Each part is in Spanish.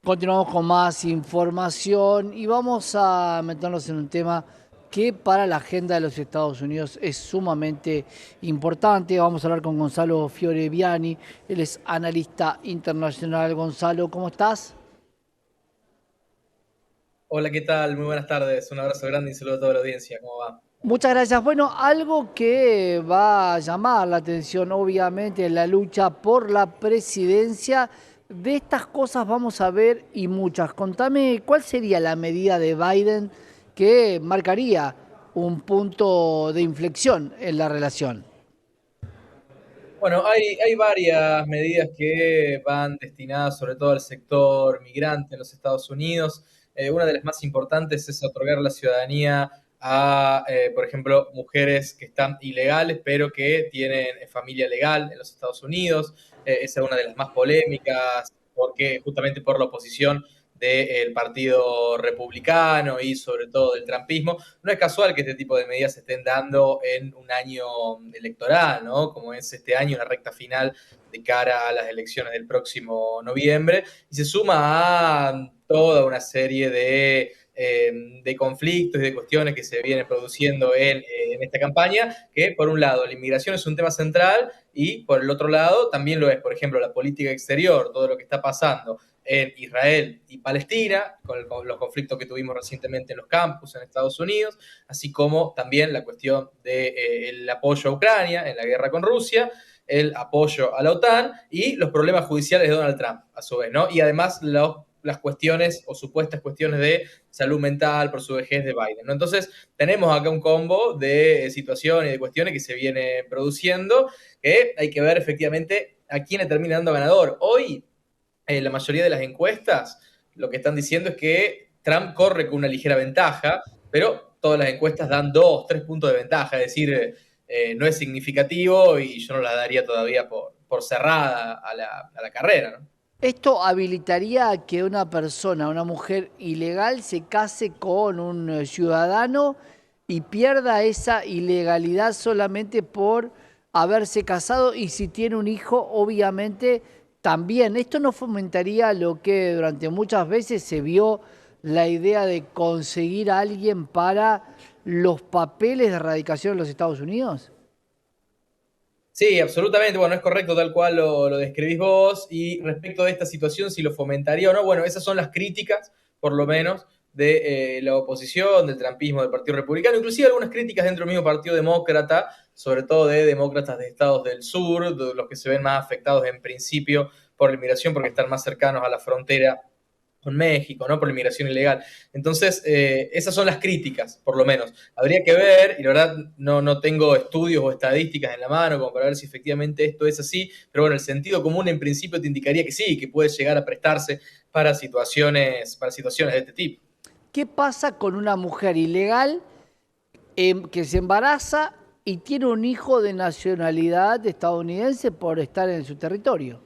Continuamos con más información y vamos a meternos en un tema que para la agenda de los Estados Unidos es sumamente importante. Vamos a hablar con Gonzalo Fioreviani, él es analista internacional. Gonzalo, ¿cómo estás? Hola, ¿qué tal? Muy buenas tardes. Un abrazo grande y saludo a toda la audiencia. ¿Cómo va? Muchas gracias. Bueno, algo que va a llamar la atención, obviamente, es la lucha por la presidencia. De estas cosas vamos a ver y muchas. Contame, ¿cuál sería la medida de Biden que marcaría un punto de inflexión en la relación? Bueno, hay varias medidas que van destinadas sobre todo al sector migrante en los Estados Unidos. Una de las más importantes es otorgar la ciudadanía a, por ejemplo, mujeres que están ilegales, pero que tienen familia legal en los Estados Unidos. Esa es una de las más polémicas, porque justamente por la oposición del Partido Republicano y sobre todo del trumpismo. No es casual que este tipo de medidas se estén dando en un año electoral, ¿no? Como es este año, una recta final de cara a las elecciones del próximo noviembre, y se suma a toda una serie de conflictos y de cuestiones que se vienen produciendo en esta campaña, que por un lado la inmigración es un tema central y por el otro lado también lo es, por ejemplo, la política exterior, todo lo que está pasando en Israel y Palestina, con los conflictos que tuvimos recientemente en los campus en Estados Unidos, así como también la cuestión del apoyo a Ucrania en la guerra con Rusia, el apoyo a la OTAN y los problemas judiciales de Donald Trump, a su vez, ¿no? Y además las cuestiones o supuestas cuestiones de salud mental por su vejez de Biden, ¿no? Entonces, tenemos acá un combo de situaciones y de cuestiones que se viene produciendo, que hay que ver efectivamente a quién le termina dando ganador. Hoy, la mayoría de las encuestas lo que están diciendo es que Trump corre con una ligera ventaja, pero todas las encuestas dan 2, 3 puntos de ventaja, es decir, no es significativo y yo no la daría todavía por cerrada a la carrera, ¿no? Esto habilitaría a que una persona, una mujer ilegal, se case con un ciudadano y pierda esa ilegalidad solamente por haberse casado y si tiene un hijo, obviamente también. Esto no fomentaría lo que durante muchas veces se vio la idea de conseguir a alguien para los papeles de radicación en los Estados Unidos. Sí, absolutamente. Bueno, es correcto tal cual lo describís vos. Y respecto de esta situación, si lo fomentaría o no, bueno, esas son las críticas, por lo menos, de la oposición, del trumpismo, del Partido Republicano, inclusive algunas críticas dentro del mismo Partido Demócrata, sobre todo de demócratas de estados del sur, de los que se ven más afectados en principio por la inmigración, porque están más cercanos a la frontera con México, ¿no? Por la inmigración ilegal. Entonces, esas son las críticas, por lo menos. Habría que ver, y la verdad no tengo estudios o estadísticas en la mano como para ver si efectivamente esto es así, pero bueno, el sentido común en principio te indicaría que sí, que puede llegar a prestarse para situaciones de este tipo. ¿Qué pasa con una mujer ilegal que se embaraza y tiene un hijo de nacionalidad estadounidense por estar en su territorio?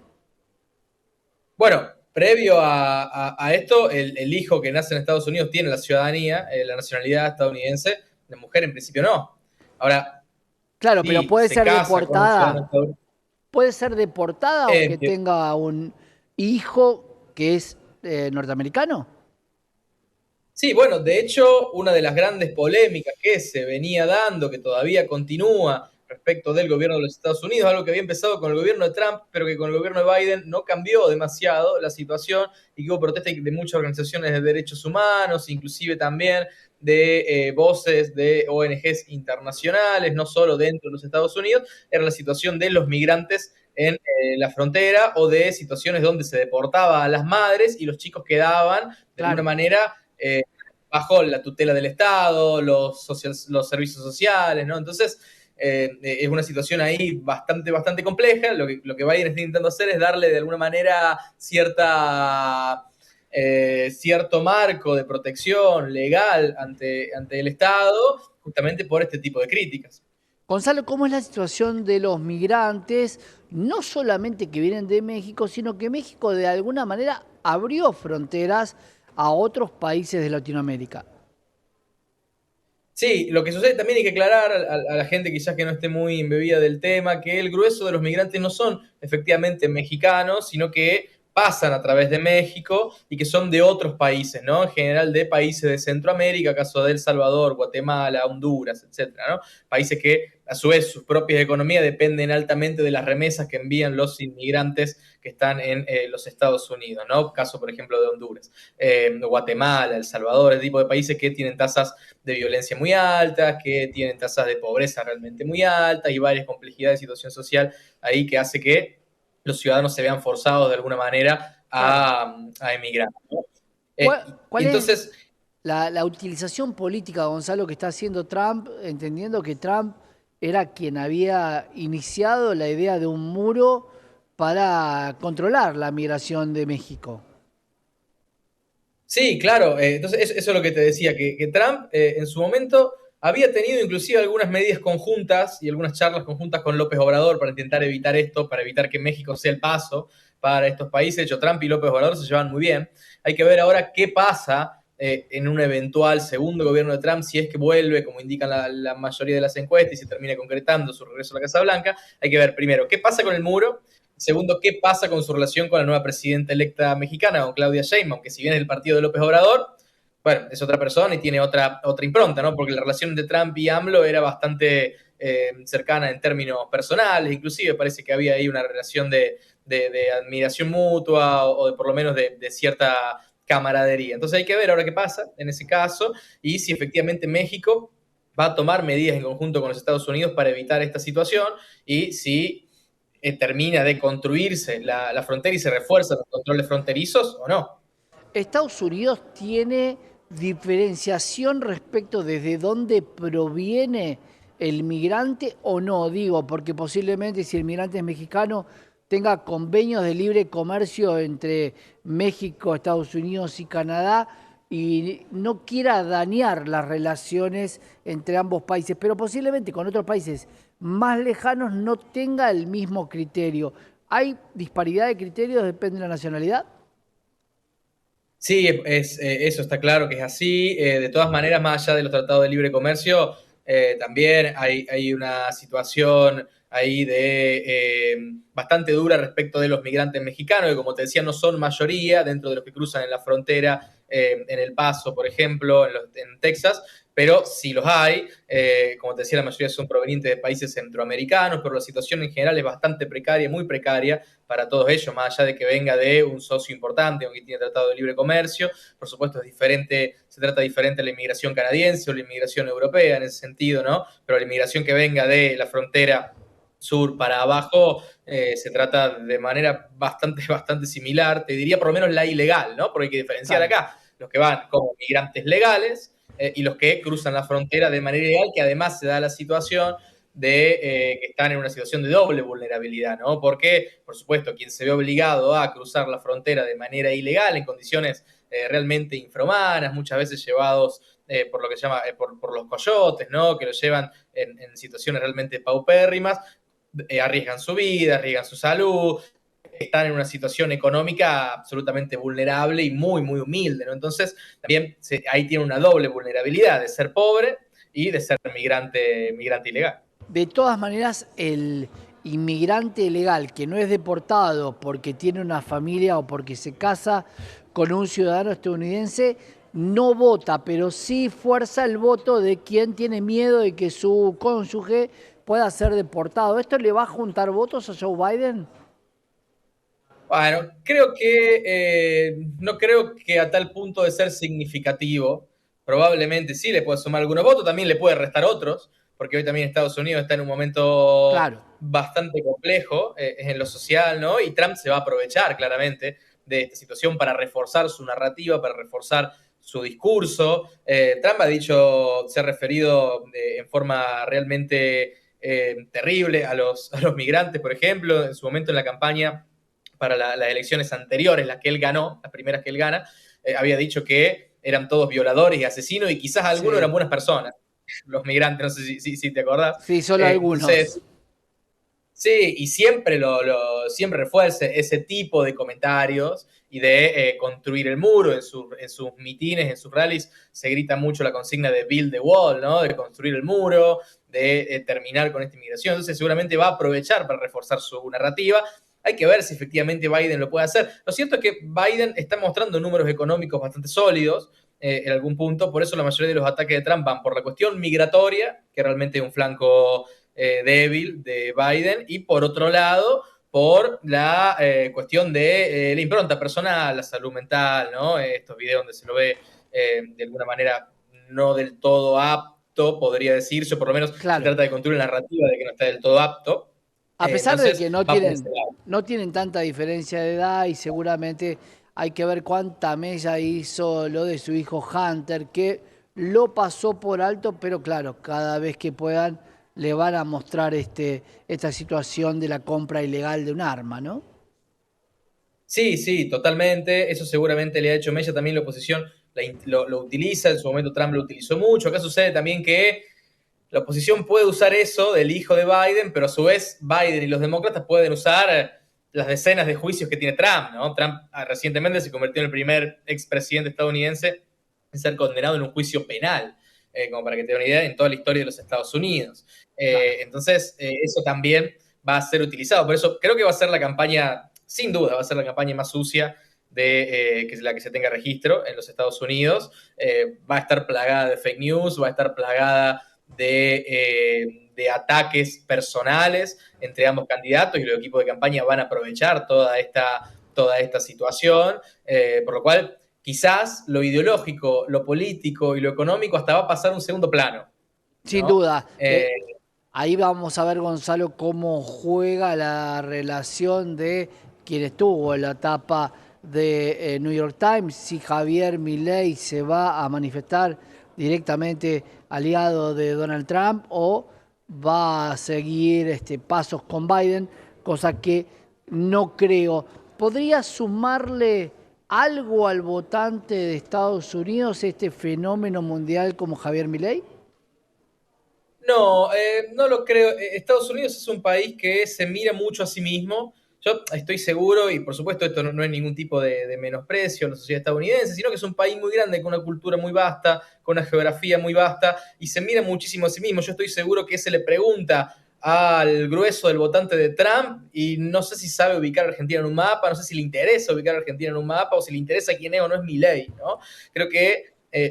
Bueno, previo a esto, el hijo que nace en Estados Unidos tiene la ciudadanía, la nacionalidad estadounidense, la mujer en principio no. Ahora, Claro, pero si se casa con un ciudadano estadounidense, puede ser deportada aunque tenga un hijo que es norteamericano. sí, bueno, de hecho, una de las grandes polémicas que se venía dando, que todavía continúa respecto del gobierno de los Estados Unidos, algo que había empezado con el gobierno de Trump, pero que con el gobierno de Biden no cambió demasiado la situación y que hubo protestas de muchas organizaciones de derechos humanos, inclusive también de voces de ONGs internacionales, no solo dentro de los Estados Unidos, era la situación de los migrantes en la frontera o de situaciones donde se deportaba a las madres y los chicos quedaban de alguna Claro. manera bajo la tutela del Estado, los servicios sociales, ¿no? Entonces, es una situación ahí bastante compleja. Lo que Biden está intentando hacer es darle de alguna manera cierto marco de protección legal ante el Estado, justamente por este tipo de críticas. Gonzalo, ¿cómo es la situación de los migrantes, no solamente que vienen de México, sino que México de alguna manera abrió fronteras a otros países de Latinoamérica? Sí, lo que sucede también hay que aclarar a la gente quizás que no esté muy embebida del tema, que el grueso de los migrantes no son efectivamente mexicanos, sino que pasan a través de México y que son de otros países, ¿no? En general de países de Centroamérica, caso de El Salvador, Guatemala, Honduras, etcétera, ¿no? Países que, a su vez, sus propias economías dependen altamente de las remesas que envían los inmigrantes que están en los Estados Unidos, ¿no? Caso, por ejemplo, de Honduras, Guatemala, El Salvador, el tipo de países que tienen tasas de violencia muy altas, que tienen tasas de pobreza realmente muy altas y varias complejidades de situación social ahí que hace que los ciudadanos se vean forzados de alguna manera Claro. a emigrar, ¿no? ¿Cuál es Entonces, la utilización política, Gonzalo, que está haciendo Trump, entendiendo que Trump era quien había iniciado la idea de un muro para controlar la migración de México? sí, claro. Entonces, eso es lo que te decía, que Trump en su momento había tenido inclusive algunas medidas conjuntas y algunas charlas conjuntas con López Obrador para intentar evitar esto, para evitar que México sea el paso para estos países. De hecho, Trump y López Obrador se llevan muy bien. Hay que ver ahora qué pasa en un eventual segundo gobierno de Trump, si es que vuelve, como indican la mayoría de las encuestas, y se termina concretando su regreso a la Casa Blanca. Hay que ver primero qué pasa con el muro. Segundo, ¿qué pasa con su relación con la nueva presidenta electa mexicana, con Claudia Sheinbaum? Que si bien es del partido de López Obrador, bueno, es otra persona y tiene otra impronta, ¿no? Porque la relación de Trump y AMLO era bastante cercana en términos personales, inclusive parece que había ahí una relación de admiración mutua o de por lo menos de cierta camaradería. Entonces hay que ver ahora qué pasa en ese caso y si efectivamente México va a tomar medidas en conjunto con los Estados Unidos para evitar esta situación y si termina de construirse la frontera y se refuerzan los controles fronterizos o no. Estados Unidos tiene diferenciación respecto desde dónde proviene el migrante o no, digo, porque posiblemente si el migrante es mexicano tenga convenios de libre comercio entre México, Estados Unidos y Canadá y no quiera dañar las relaciones entre ambos países, pero posiblemente con otros países más lejanos no tenga el mismo criterio. ¿Hay disparidad de criterios? ¿Depende de la nacionalidad? Sí, eso está claro que es así. De todas maneras, más allá de los tratados de libre comercio, también hay una situación ahí bastante dura respecto de los migrantes mexicanos, que como te decía, no son mayoría dentro de los que cruzan en la frontera, en El Paso, por ejemplo, en Texas, pero sí los hay. Como te decía, la mayoría son provenientes de países centroamericanos, pero la situación en general es bastante precaria, muy precaria para todos ellos, más allá de que venga de un socio importante, aunque tiene tratado de libre comercio. Por supuesto, es diferente, se trata diferente la inmigración canadiense o la inmigración europea en ese sentido, ¿no? Pero la inmigración que venga de la frontera sur para abajo se trata de manera bastante similar, te diría por lo menos la ilegal, ¿no? Porque hay que diferenciar Claro. acá los que van como migrantes legales y los que cruzan la frontera de manera ilegal, que además se da la situación que están en una situación de doble vulnerabilidad, ¿no? Porque, por supuesto, quien se ve obligado a cruzar la frontera de manera ilegal, en condiciones realmente infrahumanas, muchas veces llevados por lo que se llama, por los coyotes, ¿no? Que los llevan en situaciones realmente paupérrimas, arriesgan su vida, arriesgan su salud, están en una situación económica absolutamente vulnerable y muy humilde, ¿no? Entonces, también ahí tiene una doble vulnerabilidad de ser pobre y de ser migrante ilegal. De todas maneras, el inmigrante legal que no es deportado porque tiene una familia o porque se casa con un ciudadano estadounidense, no vota, pero sí fuerza el voto de quien tiene miedo de que su cónyuge pueda ser deportado. ¿Esto le va a juntar votos a Joe Biden? Bueno, no creo que a tal punto de ser significativo. Probablemente sí le puede sumar algunos votos, también le puede restar otros, porque hoy también Estados Unidos está en un momento Claro. bastante complejo en lo social, ¿no? Y Trump se va a aprovechar claramente de esta situación para reforzar su narrativa, para reforzar su discurso. Trump ha dicho, se ha referido en forma realmente terrible a los migrantes, por ejemplo, en su momento en la campaña para las elecciones anteriores, las que él ganó, las primeras que él gana, había dicho que eran todos violadores y asesinos y quizás algunos eran Sí, buenas personas, los migrantes, no sé si te acordás. sí, solo algunos. Entonces, sí, y siempre refuerza ese tipo de comentarios y de construir el muro en sus mitines, en sus rallies, se grita mucho la consigna de build the wall, ¿no? De construir el muro, de terminar con esta inmigración. Entonces seguramente va a aprovechar para reforzar su narrativa Hay que ver si efectivamente Biden lo puede hacer. Lo cierto es que Biden está mostrando números económicos bastante sólidos en algún punto, por eso la mayoría de los ataques de Trump van por la cuestión migratoria, que realmente es un flanco débil de Biden, y por otro lado, por la cuestión de la impronta personal, la salud mental, ¿no? Estos videos donde se lo ve de alguna manera no del todo apto, podría decirse, o por lo menos se Claro. trata de construir una narrativa de que no está del todo apto. A pesar de Entonces, que va por ese lado. no tienen tanta diferencia de edad y seguramente hay que ver cuánta mella hizo lo de su hijo Hunter, que lo pasó por alto, pero claro, cada vez que puedan le van a mostrar esta situación de la compra ilegal de un arma, ¿no? Sí, sí, totalmente. Eso seguramente le ha hecho Mella también la oposición, lo utiliza, en su momento Trump lo utilizó mucho. Acá sucede también que la oposición puede usar eso del hijo de Biden, pero a su vez Biden y los demócratas pueden usar las decenas de juicios que tiene Trump, ¿no? Trump recientemente se convirtió en el primer expresidente estadounidense en ser condenado en un juicio penal, como para que te den una idea, en toda la historia de los Estados Unidos. Claro. Entonces, eso también va a ser utilizado. Por eso creo que va a ser la campaña, sin duda, va a ser la campaña más sucia de que la que se tenga registro en los Estados Unidos. Va a estar plagada de fake news, va a estar plagada de ataques personales entre ambos candidatos y los equipos de campaña van a aprovechar toda esta situación, por lo cual quizás lo ideológico, lo político y lo económico hasta va a pasar a un segundo plano, Sin ¿no? duda. Ahí vamos a ver, Gonzalo, cómo juega la relación de quien estuvo en la etapa de New York Times, si Javier Milei se va a manifestar directamente aliado de Donald Trump o va a seguir pasos con Biden, cosa que no creo. ¿Podría sumarle algo al votante de Estados Unidos este fenómeno mundial como Javier Milei? No, no lo creo. Estados Unidos es un país que se mira mucho a sí mismo. Yo estoy seguro, y por supuesto esto no es ningún tipo de menosprecio a la sociedad estadounidense, sino que es un país muy grande, con una cultura muy vasta, con una geografía muy vasta, y se mira muchísimo a sí mismo. Yo estoy seguro que se le pregunta al grueso del votante de Trump, y no sé si sabe ubicar a Argentina en un mapa, no sé si le interesa ubicar a Argentina en un mapa, o si le interesa quién es o no es Milei, ¿no? Creo que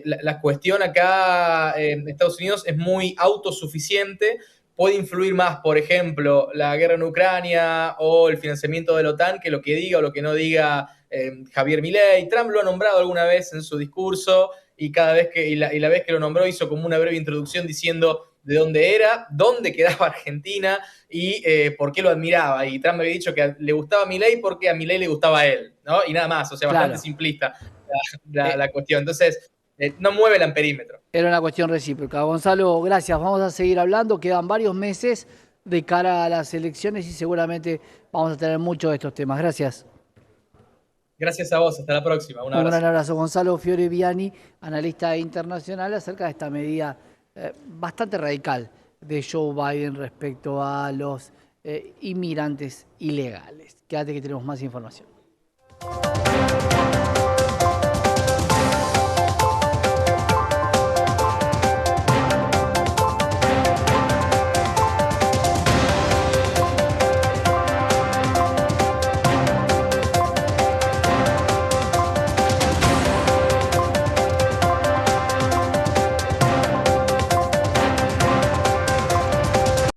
la cuestión acá en Estados Unidos es muy autosuficiente, puede influir más, por ejemplo, la guerra en Ucrania o el financiamiento de la OTAN que lo que diga o lo que no diga Javier Milei. Trump lo ha nombrado alguna vez en su discurso y cada vez que, y la vez que lo nombró hizo como una breve introducción diciendo de dónde era, dónde quedaba Argentina y por qué lo admiraba. Y Trump había dicho que le gustaba a Milei porque a Milei le gustaba a él, ¿no? Y nada más, o sea, bastante Claro. simplista Eh, la cuestión. Entonces, no mueve el amperímetro. Era una cuestión recíproca. Gonzalo, gracias. Vamos a seguir hablando. Quedan varios meses de cara a las elecciones y seguramente vamos a tener muchos de estos temas. Gracias. Gracias a vos, hasta la próxima, un Un gran abrazo. abrazo. Gonzalo Fioreviani, analista internacional, acerca de esta medida bastante radical de Joe Biden respecto a los inmigrantes ilegales. Quédate que tenemos más información.